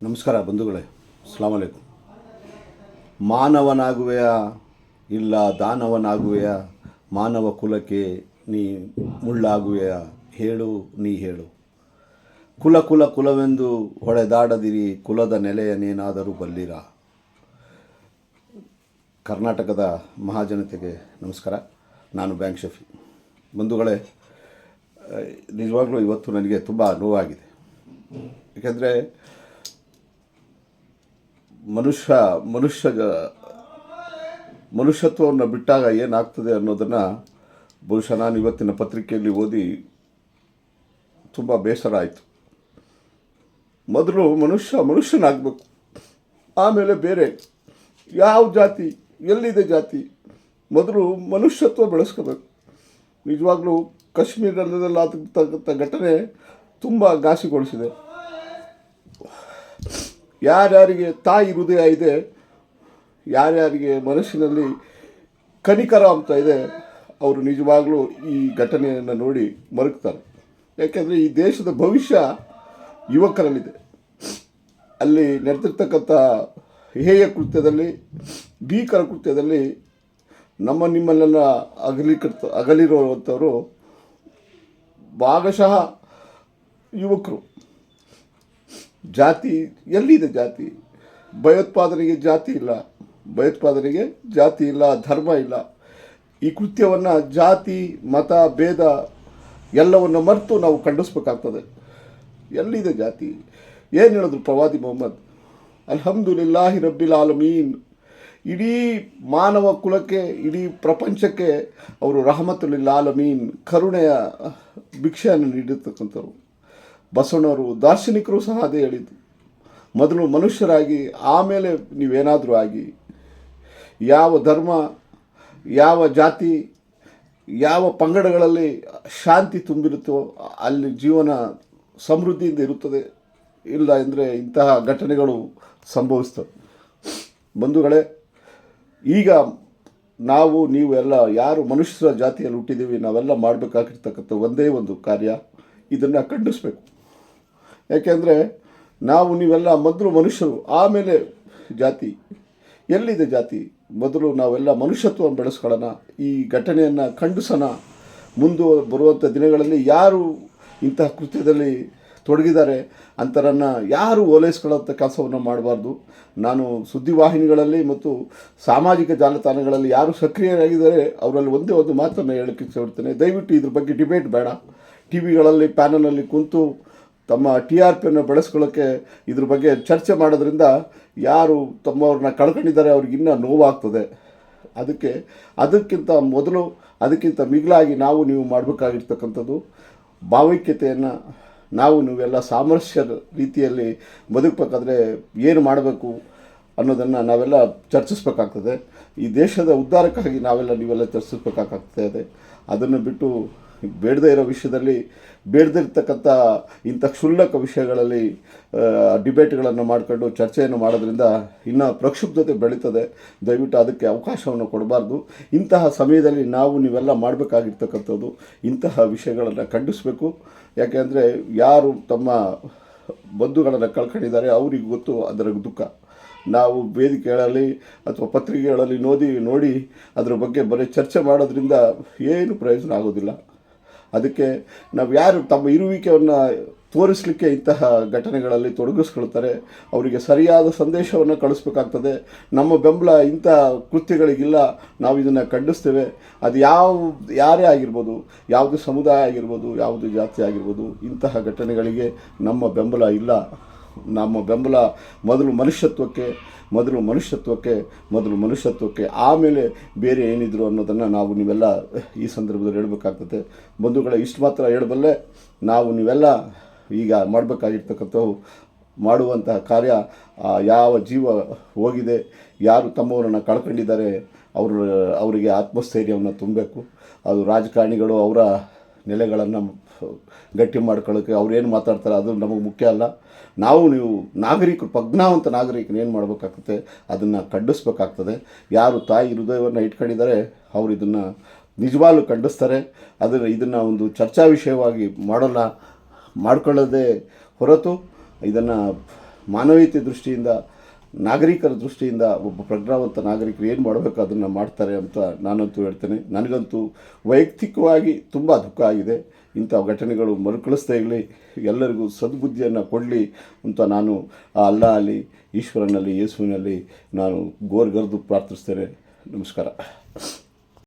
ನಮಸ್ಕಾರ ಬಂಧುಗಳೇ, ಅಸ್ಲಾಂ ಅಲೈಕುಂ. ಮಾನವನಾಗುವೆಯ ಇಲ್ಲ ದಾನವನಾಗುವೆಯ, ಮಾನವ ಕುಲಕ್ಕೆ ನೀ ಮುಳ್ಳಾಗುವೆಯ, ಹೇಳು ನೀ ಹೇಳು. ಕುಲ ಕುಲ ಕುಲವೆಂದು ಹೊಡೆದಾಡದಿರಿ, ಕುಲದ ನೆಲೆಯನ್ನೇನಾದರೂ ಬಲ್ಲಿರ. ಕರ್ನಾಟಕದ ಮಹಾಜನತೆಗೆ ನಮಸ್ಕಾರ. ನಾನು ಬ್ಯಾಂಕ್ ಶಫಿ. ಬಂಧುಗಳೇ, ನಿಜವಾಗ್ಲೂ ಇವತ್ತು ನನಗೆ ತುಂಬ ನೋವಾಗಿದೆ. ಏಕೆಂದರೆ ಮನುಷ್ಯತ್ವವನ್ನು ಬಿಟ್ಟಾಗ ಏನಾಗ್ತದೆ ಅನ್ನೋದನ್ನು ಬಹುಶಃ ನಾನು ಇವತ್ತಿನ ಪತ್ರಿಕೆಯಲ್ಲಿ ಓದಿ ತುಂಬ ಬೇಸರ ಆಯಿತು. ಮೊದಲು ಮನುಷ್ಯನಾಗಬೇಕು, ಆಮೇಲೆ ಬೇರೆ ಯಾವ ಜಾತಿ, ಎಲ್ಲಿದೆ ಜಾತಿ, ಮೊದಲು ಮನುಷ್ಯತ್ವ ಬೆಳೆಸ್ಕೋಬೇಕು. ನಿಜವಾಗ್ಲೂ ಕಾಶ್ಮೀರದಲ್ಲಾದಂಥ ಘಟನೆ ತುಂಬ ಘಾಸಿಗೊಳಿಸಿದೆ. ಯಾರ್ಯಾರಿಗೆ ತಾಯಿ ಹೃದಯ ಇದೆ, ಯಾರ್ಯಾರಿಗೆ ಮನಸ್ಸಿನಲ್ಲಿ ಕನಿಕರ ಅಂತ ಇದೆ, ಅವರು ನಿಜವಾಗ್ಲೂ ಈ ಘಟನೆಯನ್ನು ನೋಡಿ ಮರುಗ್ತಾರೆ. ಯಾಕೆಂದರೆ ಈ ದೇಶದ ಭವಿಷ್ಯ ಯುವಕರಲ್ಲಿದೆ. ಅಲ್ಲಿ ನಡೆದಿರ್ತಕ್ಕಂಥ ಹೇಯ ಕೃತ್ಯದಲ್ಲಿ, ಭೀಕರ ಕೃತ್ಯದಲ್ಲಿ ನಿಮ್ಮಲ್ಲೆಲ್ಲ ಅಗಲಿರುವಂಥವರು ಭಾಗಶಃ ಯುವಕರು. ಜಾತಿ ಎಲ್ಲಿದೆ? ಜಾತಿ, ಭಯೋತ್ಪಾದನೆಗೆ ಜಾತಿ ಇಲ್ಲ, ಧರ್ಮ ಇಲ್ಲ. ಈ ಕೃತ್ಯವನ್ನು ಜಾತಿ, ಮತ, ಭೇದ ಎಲ್ಲವನ್ನು ಮರೆತು ನಾವು ಖಂಡಿಸ್ಬೇಕಾಗ್ತದೆ. ಎಲ್ಲಿದೆ ಜಾತಿ? ಏನು ಹೇಳಿದ್ರು ಪ್ರವಾದಿ ಮೊಹಮ್ಮದ್? ಅಲ್ಹಮ್ದುಲಿಲ್ಲಾಹಿ ರಬ್ಬಿಲ್ ಆಲಮೀನ್. ಇಡೀ ಮಾನವ ಕುಲಕ್ಕೆ, ಇಡೀ ಪ್ರಪಂಚಕ್ಕೆ ಅವರು ರಹಮತುಲಿಲ್ ಆಲಮೀನ್, ಕರುಣೆಯ ಭಿಕ್ಷೆಯನ್ನು ನೀಡಿರ್ತಕ್ಕಂಥವ್ರು. ಬಸವಣ್ಣವರು, ದಾರ್ಶನಿಕರು ಸಹ ಅದೇ ಹೇಳಿದ್ದು. ಮೊದಲು ಮನುಷ್ಯರಾಗಿ, ಆಮೇಲೆ ನೀವೇನಾದರೂ ಆಗಿ. ಯಾವ ಧರ್ಮ, ಯಾವ ಜಾತಿ, ಯಾವ ಪಂಗಡಗಳಲ್ಲಿ ಶಾಂತಿ ತುಂಬಿರುತ್ತೋ ಅಲ್ಲಿ ಜೀವನ ಸಮೃದ್ಧಿಯಿಂದ ಇರುತ್ತದೆ. ಇಲ್ಲ ಅಂದರೆ ಇಂತಹ ಘಟನೆಗಳು ಸಂಭವಿಸ್ತವೆ. ಬಂಧುಗಳೇ, ಈಗ ನೀವು ಎಲ್ಲ ಯಾರು ಮನುಷ್ಯರ ಜಾತಿಯಲ್ಲಿ ಹುಟ್ಟಿದ್ದೀವಿ, ನಾವೆಲ್ಲ ಮಾಡಬೇಕಾಗಿರ್ತಕ್ಕಂಥ ಒಂದೇ ಒಂದು ಕಾರ್ಯ, ಇದನ್ನು ಖಂಡಿಸಬೇಕು. ಯಾಕೆಂದರೆ ನೀವೆಲ್ಲ ಮೊದಲು ಮನುಷ್ಯರು, ಆಮೇಲೆ ಜಾತಿ. ಎಲ್ಲಿದೆ ಜಾತಿ? ಮೊದಲು ನಾವೆಲ್ಲ ಮನುಷ್ಯತ್ವವನ್ನು ಬೆಳೆಸ್ಕೊಳ್ಳೋಣ. ಈ ಘಟನೆಯನ್ನು ಖಂಡಿಸೋಣ. ಬರುವಂಥ ದಿನಗಳಲ್ಲಿ ಯಾರು ಇಂತಹ ಕೃತ್ಯದಲ್ಲಿ ತೊಡಗಿದ್ದಾರೆ ಅಂಥರನ್ನು ಯಾರು ಓಲೈಸ್ಕೊಳ್ಳೋಂಥ ಕೆಲಸವನ್ನು ಮಾಡಬಾರ್ದು. ನಾನು ಸುದ್ದಿವಾಹಿನಿಗಳಲ್ಲಿ ಮತ್ತು ಸಾಮಾಜಿಕ ಜಾಲತಾಣಗಳಲ್ಲಿ ಯಾರು ಸಕ್ರಿಯರಾಗಿದ್ದಾರೆ ಅವರಲ್ಲಿ ಒಂದೇ ಒಂದು ಮಾತನ್ನು ಹೇಳೋಕ್ಕೆ ಇಷ್ಟಪಡ್ತೇನೆ. ದಯವಿಟ್ಟು ಇದ್ರ ಬಗ್ಗೆ ಡಿಬೇಟ್ ಬೇಡ. ಟಿ ವಿಗಳಲ್ಲಿ ಪ್ಯಾನಲಲ್ಲಿ ಕುಂತು ತಮ್ಮ TRPಯನ್ನು ಬೆಳೆಸ್ಕೊಳ್ಳೋಕ್ಕೆ ಇದ್ರ ಬಗ್ಗೆ ಚರ್ಚೆ ಮಾಡೋದ್ರಿಂದ ಯಾರು ತಮ್ಮವ್ರನ್ನ ಕಳ್ಕೊಂಡಿದ್ದಾರೆ ಅವ್ರಿಗೆ ಇನ್ನೂ ನೋವಾಗ್ತದೆ. ಅದಕ್ಕಿಂತ ಮೊದಲು, ಅದಕ್ಕಿಂತ ಮಿಗಿಲಾಗಿ ನೀವು ಮಾಡಬೇಕಾಗಿರ್ತಕ್ಕಂಥದ್ದು ಭಾವೈಕ್ಯತೆಯನ್ನು, ನೀವೆಲ್ಲ ಸಾಮರಸ್ಯದ ರೀತಿಯಲ್ಲಿ ಬದುಕಬೇಕಾದ್ರೆ ಏನು ಮಾಡಬೇಕು ಅನ್ನೋದನ್ನು ನಾವೆಲ್ಲ ಚರ್ಚಿಸಬೇಕಾಗ್ತದೆ. ಈ ದೇಶದ ಉದ್ಧಾರಕ್ಕಾಗಿ ನೀವೆಲ್ಲ ಚರ್ಚಿಸಬೇಕಾಗ್ತದೆ. ಅದನ್ನು ಬಿಟ್ಟು ಬೇಡದೇ ಇರೋ ವಿಷಯದಲ್ಲಿ, ಬೇಡದಿರ್ತಕ್ಕಂಥ ಇಂಥ ಕ್ಷುಲ್ಲಕ ವಿಷಯಗಳಲ್ಲಿ ಡಿಬೇಟ್ಗಳನ್ನು ಮಾಡಿಕೊಂಡು ಚರ್ಚೆಯನ್ನು ಮಾಡೋದ್ರಿಂದ ಇನ್ನೂ ಪ್ರಕ್ಷುಬ್ಧತೆ ಬೆಳೀತದೆ. ದಯವಿಟ್ಟು ಅದಕ್ಕೆ ಅವಕಾಶವನ್ನು ಕೊಡಬಾರ್ದು. ಇಂತಹ ಸಮಯದಲ್ಲಿ ನೀವೆಲ್ಲ ಮಾಡಬೇಕಾಗಿರ್ತಕ್ಕಂಥದ್ದು ಇಂತಹ ವಿಷಯಗಳನ್ನು ಖಂಡಿಸಬೇಕು. ಯಾಕೆಂದರೆ ಯಾರು ತಮ್ಮ ಬಂಧುಗಳನ್ನು ಕಳ್ಕೊಂಡಿದ್ದಾರೆ ಅವರಿಗೆ ಗೊತ್ತು ಅದರ ದುಃಖ. ನಾವು ವೇದಿಕೆಗಳಲ್ಲಿ ಅಥವಾ ಪತ್ರಿಕೆಗಳಲ್ಲಿ ನೋಡಿ ಅದರ ಬಗ್ಗೆ ಬರೀ ಚರ್ಚೆ ಮಾಡೋದ್ರಿಂದ ಏನು ಪ್ರಯೋಜನ ಆಗೋದಿಲ್ಲ. ಅದಕ್ಕೆ ಯಾರು ತಮ್ಮ ಇರುವಿಕೆಯನ್ನು ತೋರಿಸಲಿಕ್ಕೆ ಇಂತಹ ಘಟನೆಗಳಲ್ಲಿ ತೊಡಗಿಸ್ಕೊಳ್ತಾರೆ ಅವರಿಗೆ ಸರಿಯಾದ ಸಂದೇಶವನ್ನು ಕಳಿಸ್ಬೇಕಾಗ್ತದೆ. ನಮ್ಮ ಬೆಂಬಲ ಇಂಥ ಕೃತ್ಯಗಳಿಗಿಲ್ಲ, ನಾವು ಇದನ್ನು ಖಂಡಿಸ್ತೇವೆ. ಅದು ಯಾರೇ ಆಗಿರ್ಬೋದು, ಯಾವುದೇ ಸಮುದಾಯ ಆಗಿರ್ಬೋದು, ಯಾವುದೇ ಜಾತಿ ಆಗಿರ್ಬೋದು, ಇಂತಹ ಘಟನೆಗಳಿಗೆ ನಮ್ಮ ಬೆಂಬಲ ಇಲ್ಲ. ನಮ್ಮ ಬೆಂಬಲ ಮೊದಲು ಮನುಷ್ಯತ್ವಕ್ಕೆ, ಆಮೇಲೆ ಬೇರೆ ಏನಿದ್ರು ಅನ್ನೋದನ್ನು ನೀವೆಲ್ಲ ಈ ಸಂದರ್ಭದಲ್ಲಿ ಹೇಳಬೇಕಾಗ್ತದೆ. ಬಂಧುಗಳೇ, ಇಷ್ಟು ಮಾತ್ರ ಹೇಳಬಲ್ಲೆ. ನೀವೆಲ್ಲ ಈಗ ಮಾಡಬೇಕಾಗಿರ್ತಕ್ಕಂಥವು, ಮಾಡುವಂತಹ ಕಾರ್ಯ, ಯಾವ ಜೀವ ಹೋಗಿದೆ, ಯಾರು ತಮ್ಮವರನ್ನು ಕಳ್ಕೊಂಡಿದ್ದಾರೆ ಅವರಿಗೆ ಆತ್ಮಸ್ಥೈರ್ಯವನ್ನು ತುಂಬಬೇಕು. ಅದು ರಾಜಕಾರಣಿಗಳು ಅವರ ನೆಲೆಗಳನ್ನು ಗಟ್ಟಿ ಮಾಡ್ಕೊಳ್ಳೋಕ್ಕೆ ಅವ್ರೇನು ಮಾತಾಡ್ತಾರೆ ಅದು ನಮಗೆ ಮುಖ್ಯ ಅಲ್ಲ. ನೀವು ನಾಗರಿಕರು, ಪ್ರಜ್ಞಾವಂತ ನಾಗರಿಕರು ಏನು ಮಾಡಬೇಕಾಗ್ತದೆ ಅದನ್ನು ಖಂಡಿಸ್ಬೇಕಾಗ್ತದೆ. ಯಾರು ತಾಯಿ ಹೃದಯವನ್ನು ಇಟ್ಕೊಂಡಿದ್ದಾರೆ ಅವರು ಇದನ್ನು ನಿಜವಾಗ್ಲೂ ಖಂಡಿಸ್ತಾರೆ. ಇದನ್ನು ಒಂದು ಚರ್ಚಾ ವಿಷಯವಾಗಿ ಮಾಡ್ಕೊಳ್ಳೋದೇ ಹೊರತು ಇದನ್ನು ಮಾನವೀಯತೆ ದೃಷ್ಟಿಯಿಂದ, ನಾಗರಿಕರ ದೃಷ್ಟಿಯಿಂದ ಒಬ್ಬ ಪ್ರಜ್ಞಾವಂತ ನಾಗರಿಕರು ಏನು ಮಾಡಬೇಕು ಅದನ್ನು ಮಾಡ್ತಾರೆ ಅಂತ ನಾನಂತೂ ಹೇಳ್ತೇನೆ. ನನಗಂತೂ ವೈಯಕ್ತಿಕವಾಗಿ ತುಂಬ ದುಃಖ ಆಗಿದೆ. ಇಂಥ ಘಟನೆಗಳು ಮರುಕಳಿಸ್ತಾ ಇರಲಿ, ಎಲ್ಲರಿಗೂ ಸದ್ಬುದ್ಧಿಯನ್ನು ಕೊಡಲಿ ಅಂತ ನಾನು ಆ ಅಲ್ಲಾ ಅಲ್ಲಿ, ಈಶ್ವರನಲ್ಲಿ, ಯೇಸುವಿನಲ್ಲಿ ನಾನು ಗೋರ್ಗರ್ದು ಪ್ರಾರ್ಥಿಸ್ತೇನೆ. ನಮಸ್ಕಾರ.